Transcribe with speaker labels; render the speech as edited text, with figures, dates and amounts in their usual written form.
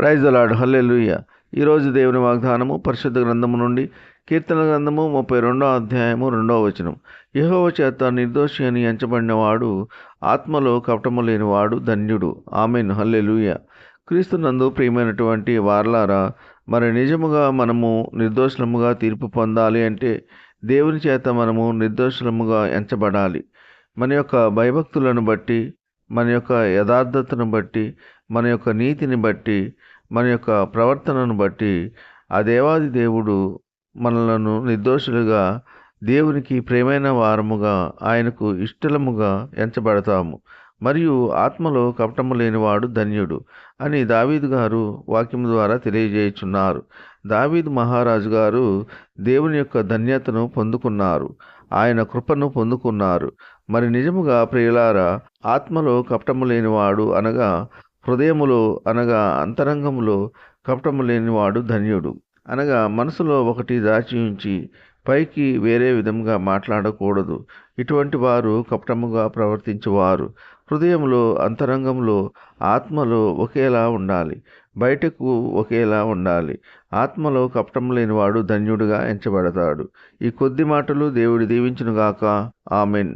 Speaker 1: Praise the lord. హల్లెలూయా. ఈరోజు దేవుని వాగ్దానము పరిశుద్ధ గ్రంథము నుండి కీర్తన గ్రంథము 32వ అధ్యాయము 2వ వచనం. యెహోవా చేత నిర్దోషి అని ఎంచబడినవాడు, ఆత్మలో కపటము లేనివాడు ధన్యుడు. ఆమేన్. హల్లెలూయా. క్రీస్తునందు ప్రియమైనటువంటి వారలారా, మరి నిజముగా మనము నిర్దోషులముగా తీర్పు పొందాలి అంటే దేవుని చేత మనము నిర్దోషులముగా ఎంచబడాలి. మన యొక్క భయభక్తులను బట్టి, మన యొక్క యథార్థతను బట్టి, మన యొక్క నీతిని బట్టి, మన యొక్క ప్రవర్తనను బట్టి ఆ దేవాది దేవుడు మనలను నిర్దోషులుగా, దేవునికి ప్రియమైన వారముగా, ఆయనకు ఇష్టలముగా ఎంచబడతాము. మరియు ఆత్మలో కపటము లేనివాడు ధన్యుడు అని దావీదు గారు వాక్యం ద్వారా తెలియజేయుచున్నారు. దావీదు మహారాజు గారు దేవుని యొక్క ధన్యతను పొందుకున్నారు, ఆయన కృపను పొందుకున్నారు. మరి నిజముగా ప్రియులారా, ఆత్మలో కపటము లేనివాడు అనగా హృదయములో అనగా అంతరంగములో కపటము లేనివాడు ధన్యుడు. అనగా మనసులో ఒకటి దాచి ఉంచి పైకి వేరే విధంగా మాట్లాడకూడదు. ఇటువంటి వారు కపటముగా ప్రవర్తించువారు. హృదయంలో, అంతరంగంలో, ఆత్మలో ఒకేలా ఉండాలి, బయటకు ఒకేలా ఉండాలి. ఆత్మలో కపటం లేనివాడు ధన్యుడుగా ఎంచబడతాడు. ఈ కొద్ది మాటలు దేవుడు దీవించునుగాక. ఆమెన్.